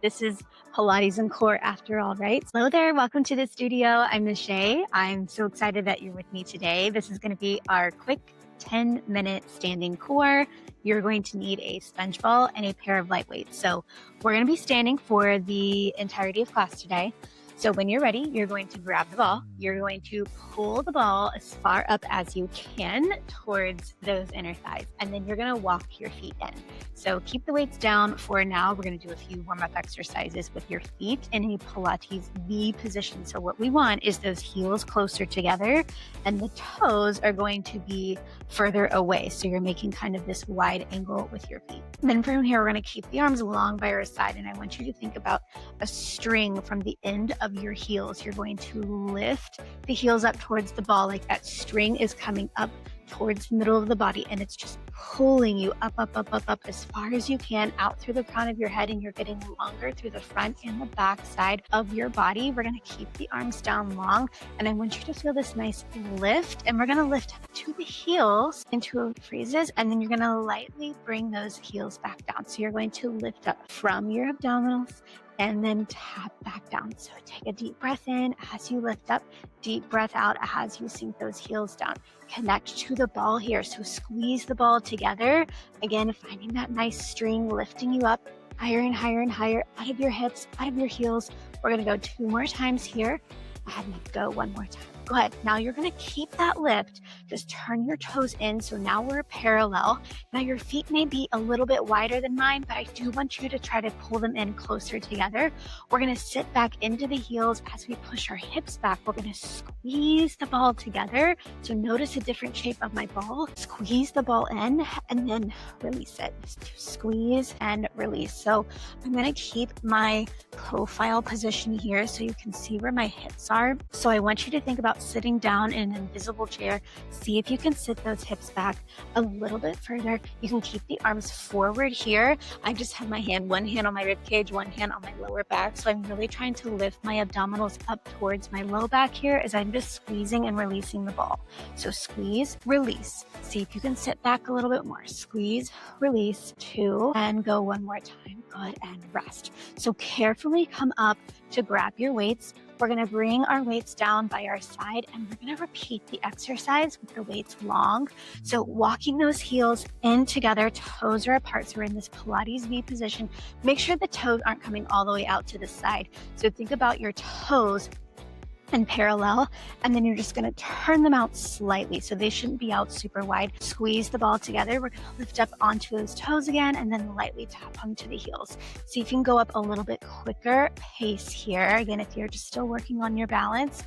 This is Pilates and core after all, right? Hello there. Welcome to the studio. I'm Nishay. I'm so excited that you're with me today. This is going to be our quick 10-minute standing core. You're going to need a sponge ball and a pair of light weights. So we're going to be standing for the entirety of class today. So when you're ready, you're going to grab the ball. You're going to pull the ball as far up as you can towards those inner thighs. And then you're going to walk your feet in. So keep the weights down for now. We're going to do a few warm-up exercises with your feet in a Pilates V position. So what we want is those heels closer together and the toes are going to be further away. So you're making kind of this wide angle with your feet. And then from here, we're going to keep the arms long by our side. And I want you to think about a string from the end of your heels. You're going to lift the heels up towards the ball like that string is coming up towards the middle of the body, and it's just pulling you up as far as you can out through the crown of your head, and you're getting longer through the front and the back side of your body. We're going to keep the arms down long, and I want you to feel this nice lift, and we're going to lift up to the heels into freezes, and then you're going to lightly bring those heels back down. So you're going to lift up from your abdominals and then tap back down. So take a deep breath in as you lift up, deep breath out as you sink those heels down. Connect to the ball here. So squeeze the ball together. Again, finding that nice string, lifting you up higher and higher and higher out of your hips, out of your heels. We're gonna go 2 more times here. And go 1 more time. Go ahead. Now you're going to keep that lift. Just turn your toes in. So now we're parallel. Now your feet may be a little bit wider than mine, but I do want you to try to pull them in closer together. We're going to sit back into the heels as we push our hips back. We're going to squeeze the ball together. So notice a different shape of my ball. Squeeze the ball in and then release it. Squeeze and release. So I'm going to keep my profile position here so you can see where my hips are. So I want you to think about sitting down in an invisible chair. See if you can sit those hips back a little bit further. You can keep the arms forward here. I just have my hand, one hand on my rib cage, one hand on my lower back. So I'm really trying to lift my abdominals up towards my low back here as I'm just squeezing and releasing the ball. So squeeze, release. See if you can sit back a little bit more. Squeeze, release, 2, and go 1 more time. Good, and rest. So carefully come up to grab your weights. We're going to bring our weights down by our side and we're going to repeat the exercise with the weights long. So walking those heels in together, toes are apart. So we're in this Pilates V position. Make sure the toes aren't coming all the way out to the side. So think about your toes and parallel, and then you're just going to turn them out slightly so they shouldn't be out super wide. Squeeze the ball together. We're going to lift up onto those toes again and then lightly tap onto the heels. See if you can go up a little bit quicker pace here. Again, if you're just still working on your balance,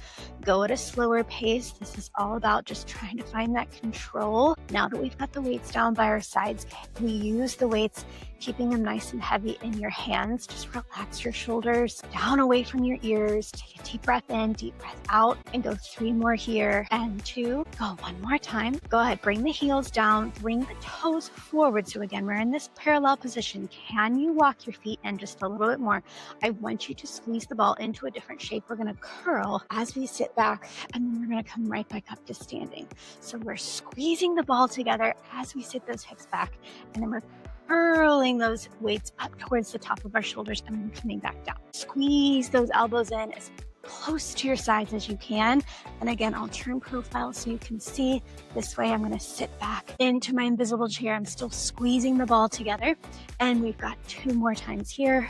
go at a slower pace. This is all about just trying to find that control. Now that we've got the weights down by our sides, we use the weights, keeping them nice and heavy in your hands. Just relax your shoulders down away from your ears. Take a deep breath in, deep breath out, and go 3 more here and 2. Go 1 more time. Go ahead, bring the heels down, bring the toes forward. So again, we're in this parallel position. Can you walk your feet in just a little bit more? I want you to squeeze the ball into a different shape. We're going to curl as we sit back, and then we're going to come right back up to standing. So we're squeezing the ball together as we sit those hips back, and then we're curling those weights up towards the top of our shoulders and then coming back down. Squeeze those elbows in as close to your sides as you can. And again, I'll turn profile so you can see. This way I'm going to sit back into my invisible chair. I'm still squeezing the ball together. And we've got 2 more times here.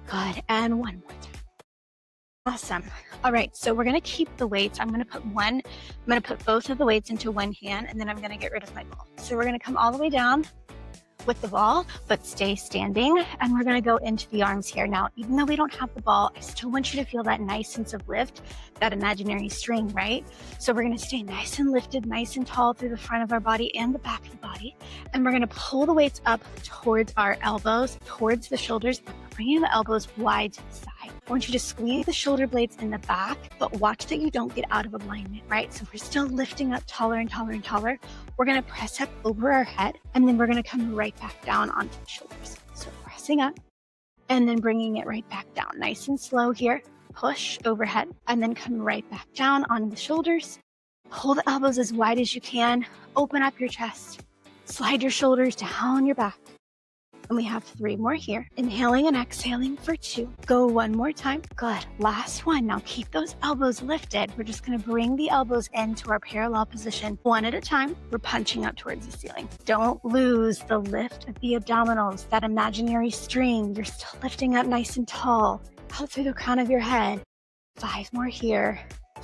Good. And 1 more time. Awesome. All right. So we're going to keep the weights. I'm going to put both of the weights into one hand, and then I'm going to get rid of my ball. So we're going to come all the way down with the ball, but stay standing. And we're going to go into the arms here. Now, even though we don't have the ball, I still want you to feel that nice sense of lift, that imaginary string, right? So we're going to stay nice and lifted, nice and tall through the front of our body and the back of the body. And we're going to pull the weights up towards our elbows, towards the shoulders, bringing the elbows wide to the side. I want you to squeeze the shoulder blades in the back, but watch that you don't get out of alignment, right? So we're still lifting up taller and taller and taller. We're going to press up over our head, and then we're going to come right back down onto the shoulders. So pressing up and then bringing it right back down. Nice and slow here. Push overhead and then come right back down on the shoulders. Pull the elbows as wide as you can. Open up your chest. Slide your shoulders down your back. And we have 3 more here. Inhaling and exhaling for 2. Go 1 more time. Good. Last one. Now keep those elbows lifted. We're just going to bring the elbows into our parallel position 1 at a time. We're punching up towards the ceiling. Don't lose the lift of the abdominals, that imaginary string. You're still lifting up nice and tall, out through the crown of your head. 5 more here.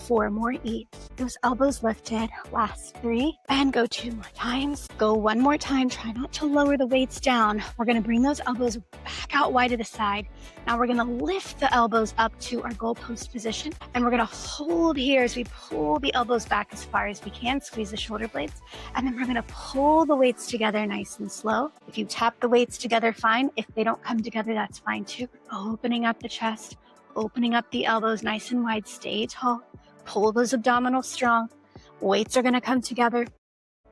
4 more each. Those elbows lifted. Last 3. And go 2 more times. Go 1 more time. Try not to lower the weights down. We're going to bring those elbows back out wide to the side. Now we're going to lift the elbows up to our goalpost position. And we're going to hold here as we pull the elbows back as far as we can. Squeeze the shoulder blades. And then we're going to pull the weights together nice and slow. If you tap the weights together, fine. If they don't come together, that's fine too. Opening up the chest. Opening up the elbows nice and wide. Stay tall. Pull those abdominals strong. Weights are going to come together.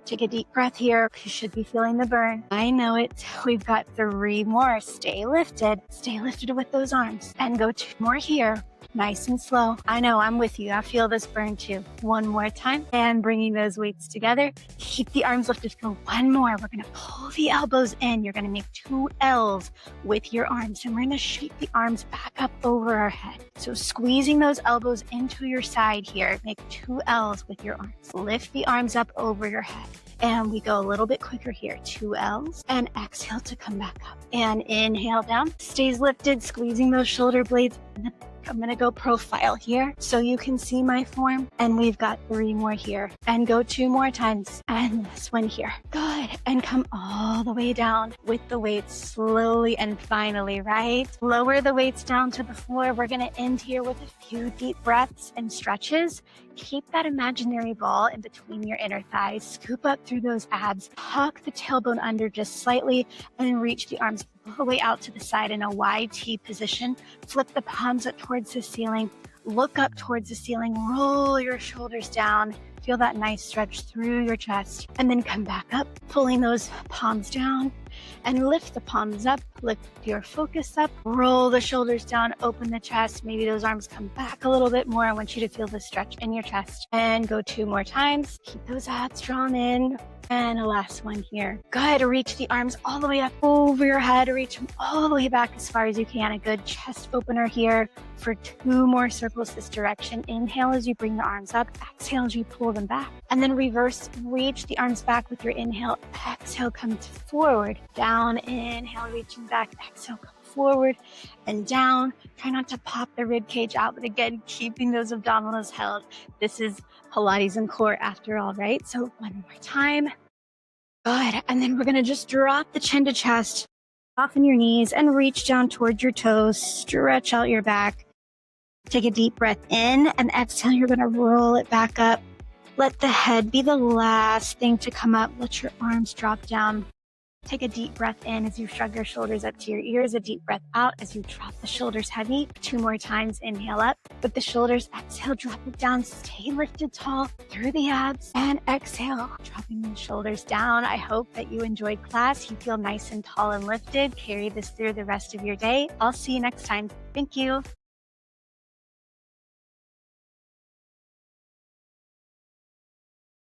Take a deep breath here. You should be feeling the burn. I know it. We've got 3 more. Stay lifted. Stay lifted with those arms. And go 2 more here. Nice and slow. I know, I'm with you. I feel this burn too. 1 more time. And bringing those weights together. Keep the arms lifted for 1 more. We're going to pull the elbows in. You're going to make 2 L's with your arms. And we're going to shape the arms back up over our head. So squeezing those elbows into your side here. Make 2 L's with your arms. Lift the arms up over your head. And we go a little bit quicker here. 2 L's and exhale to come back up. And inhale down. Stays lifted, squeezing those shoulder blades. I'm going to go profile here so you can see my form. And we've got 3 more here. And go 2 more times. And this one here. Good. And come all the way down with the weights slowly and finally, right? Lower the weights down to the floor. We're going to end here with a few deep breaths and stretches. Keep that imaginary ball in between your inner thighs. Scoop up through those abs. Tuck the tailbone under just slightly and reach the arms all the way out to the side in a wide T position. Flip the palms up towards the ceiling. Look up towards the ceiling. Roll your shoulders down. Feel that nice stretch through your chest. And then come back up, pulling those palms down. And lift the palms up, lift your focus up, roll the shoulders down, open the chest. Maybe those arms come back a little bit more. I want you to feel the stretch in your chest. And go 2 more times. Keep those abs drawn in. And a last one here. Good. Reach the arms all the way up over your head. Reach them all the way back as far as you can. A good chest opener here for 2 more circles this direction. Inhale as you bring the arms up. Exhale as you pull them back. And then reverse. Reach the arms back with your inhale. Exhale, come forward. Down. Inhale, reaching back. Exhale, come forward and down. Try not to pop the rib cage out, but again, keeping those abdominals held. This is Pilates and core after all, right? So 1 more time. Good. And then we're going to just drop the chin to chest, soften your knees and reach down towards your toes. Stretch out your back. Take a deep breath in and exhale. You're going to roll it back up. Let the head be the last thing to come up. Let your arms drop down. Take a deep breath in as you shrug your shoulders up to your ears. A deep breath out as you drop the shoulders heavy. 2 more times. Inhale up with the shoulders. Exhale, drop it down. Stay lifted tall through the abs. And exhale, dropping the shoulders down. I hope that you enjoyed class. You feel nice and tall and lifted. Carry this through the rest of your day. I'll see you next time. Thank you.